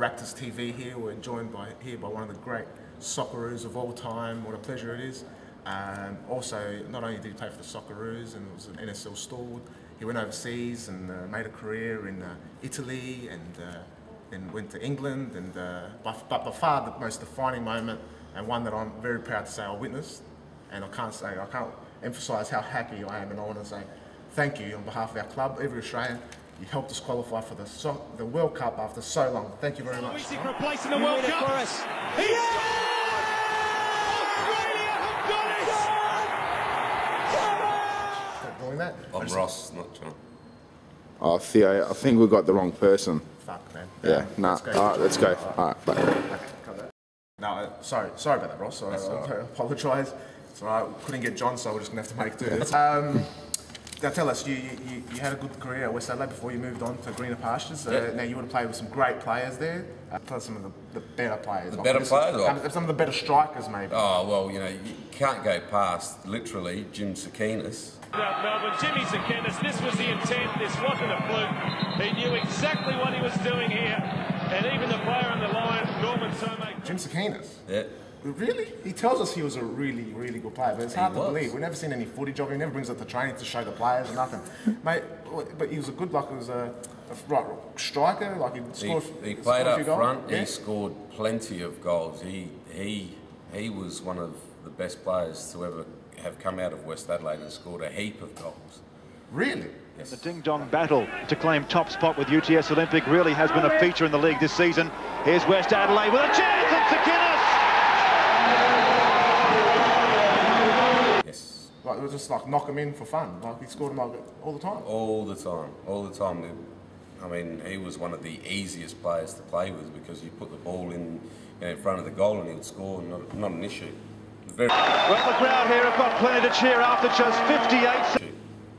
Raptors TV here. We're joined here by one of the great Socceroos of all time. What a pleasure it is. Also, not only did he play for the Socceroos and was an NSL steward, he went overseas and made a career in Italy and then went to England. And but by far the most defining moment, and one that I'm very proud to say I witnessed, and I can't emphasise how happy I am, and I want to say thank you on behalf of our club, every Australian. You helped us qualify for the World Cup after so long. Thank you very much. For a place in the World Cup. For us. Australia have done it! Stop doing that. I'm Ross, not John. Oh, Theo, I think we got the wrong person. Fuck, man. Yeah, nah. All right, let's go. All right, bye. Okay, cut that. No, sorry about that, Ross. I apologise. It's all right. We couldn't get John, so we're just gonna have to make do. Now tell us, you had a good career at West Adelaide before you moved on to greener pastures. Now you would have played with some great players there. Tell us some of the better players. The better players? Or? Some of the better strikers, maybe. Oh, well, you know, you can't go past, literally, Jimmy Tsekinis. Melbourne, Jimmy Tsekinis, this was the intent, this wasn't a fluke. He knew exactly what he was doing here. And even the player on the line, Gorman Tomei. Jim Tsekinis? Yeah. Really? He tells us he was a really, really good player, but it's hard to believe. We've never seen any footage of him. He never brings up the training to show the players or nothing. Mate, but he was a good, like, he was a striker. Like he played up front. Yeah. He scored plenty of goals. He was one of the best players to ever have come out of West Adelaide and scored a heap of goals. Really? Yes. The ding-dong battle to claim top spot with UTS Olympic really has been a feature in the league this season. Here's West Adelaide with a chance at Tsekinis! Yes. Like, it was just like knock him in for fun. Like, he scored them like all the time. All the time. All the time. I mean, he was one of the easiest players to play with because you put the ball in front of the goal and he would score, not an issue. Well, the crowd here have got plenty to cheer after just 58.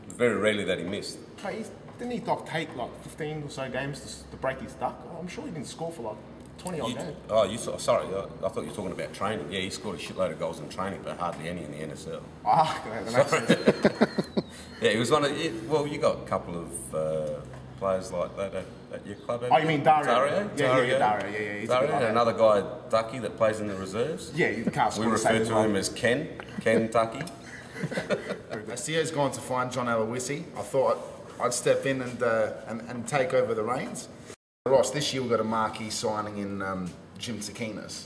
Very rarely that he missed. Hey, didn't he take like 15 or so games to break his duck? I'm sure he didn't score for like 20 odd games. Oh, sorry, I thought you were talking about training. Yeah, he scored a shitload of goals in training, but hardly any in the NSL. Ah, that makes sense. Yeah, he was one of. Well, you got a couple of players like that at your club. Oh, you mean Dario? Dario? Yeah, Dario. Yeah, he's Dario, and another guy, Ducky, that plays in the reserves. Yeah, you can't score. We refer to him as Ken Ducky. Theo's gone to find John Aloisi. I thought I'd step in and take over the reins. Ross, this year we've got a marquee signing in Jim Tsekinis,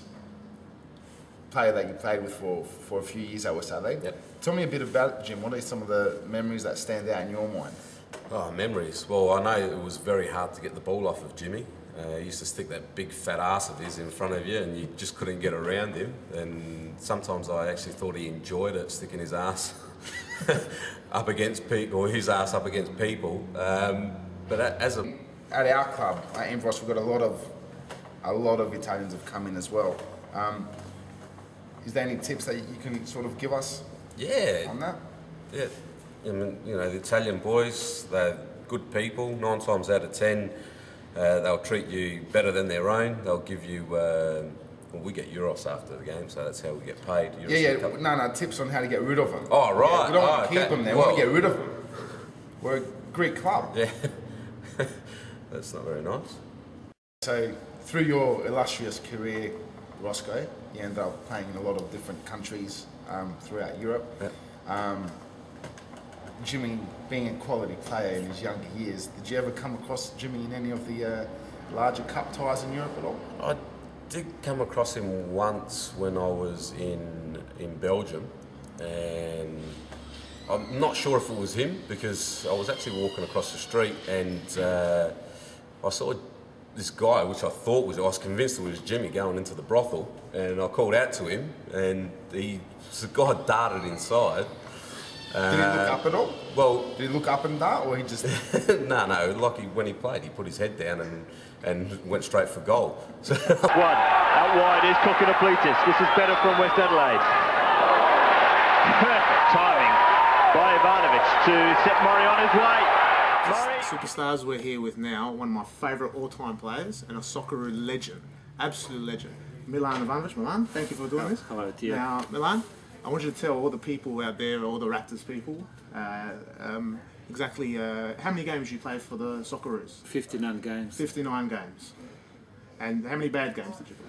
player that you played with for a few years at West Adelaide. Yep. Tell me a bit about Jim. What are some of the memories that stand out in your mind? Oh, memories. Well, I know it was very hard to get the ball off of Jimmy. He used to stick that big fat ass of his in front of you and you just couldn't get around him. And sometimes I actually thought he enjoyed it, sticking his ass up against people, or his ass up against people. But at our club, at Invros, we've got a lot of Italians have come in as well. Is there any tips that you can sort of give us? Yeah. On that? Yeah. I mean, you know, the Italian boys, they're good people. 9 times out of 10, they'll treat you better than their own. They'll give you, well, we get euros after the game, so that's how we get paid. Euros no, tips on how to get rid of them. Oh, right. Yeah, we don't want to keep them there, we want to get rid of them. We're a Greek club. Yeah. That's not very nice. So, through your illustrious career, Roscoe, you ended up playing in a lot of different countries throughout Europe. Yeah. Jimmy, being a quality player in his younger years, did you ever come across Jimmy in any of the larger cup ties in Europe at all? I did come across him once when I was in Belgium, and I'm not sure if it was him because I was actually walking across the street and I saw this guy, which I was convinced it was Jimmy, going into the brothel, and I called out to him, and the guy darted inside. Did he look up at all? Well, did he look up and dart, or he just? No. Like when he played, he put his head down and went straight for goal. So Out wide is Kokkinopoulos. This is better from West Adelaide. Perfect timing by Ivanovic to set Murray on his way. Superstars we're here with now, one of my favourite all-time players and a Socceroo legend, absolute legend, Milan Ivanovic. Milan, thank you for doing this. Hello to you. Now, Milan, I want you to tell all the people out there, all the Raptors people, exactly how many games you played for the Socceroos? 59 games. 59 games. And how many bad games did you play?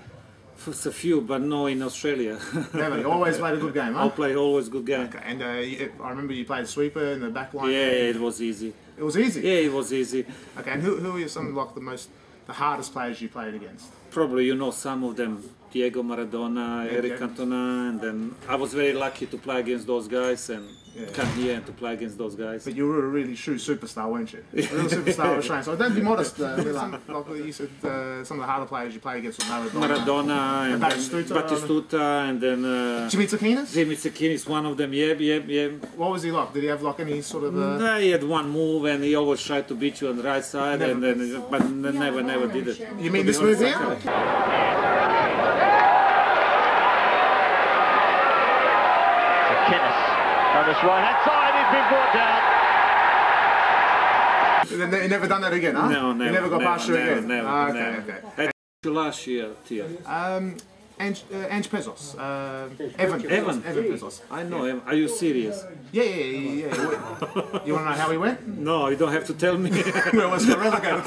It's a few, but no in Australia. Never. You always played a good game, huh? I'll play always good game. Okay. And I remember you played sweeper in the back line. Yeah, it was easy. It was easy? Yeah, it was easy. Okay, and who are some like the hardest players you played against? Probably you know some of them. Diego Maradona, Eric Cantona, and then I was very lucky to play against those guys and come here and to play against those guys. But you were a really true superstar, weren't you? A real superstar Australian. So don't be modest, Milan. Like you said, some of the harder players you played against were Maradona and Batistuta, and then Jimmy Tsekinis? Jimmy Tsekinis, one of them, yeah. What was he like? Did he have like any sort of... No, he had one move and he always tried to beat you on the right side, but never did it. You mean this move here? On this right-hand side, he's been brought down. You never done that again, huh? No, never. You never got past you again? Never. Okay. Last year, Tia. Ange Pezos. Evan Pezos. I know him. Are you serious? Yeah. You want to know how he went? No, you don't have to tell me. Well, it was relegated.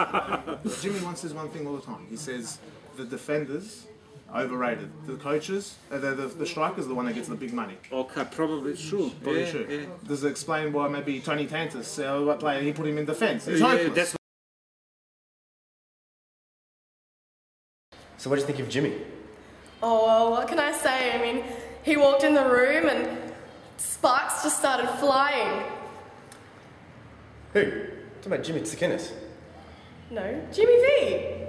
Jimmy once says one thing all the time. He says the defenders overrated. The coaches, the strikers, are the one that gets the big money. Okay, probably true. Probably true. Yeah. Does it explain why maybe Tony Tantis, what player he put him in defence? He's hopeless. So what do you think of Jimmy? Oh, well, what can I say? I mean, he walked in the room and sparks just started flying. Who? Talking about Jimmy Tsekinis? No, Jimmy V.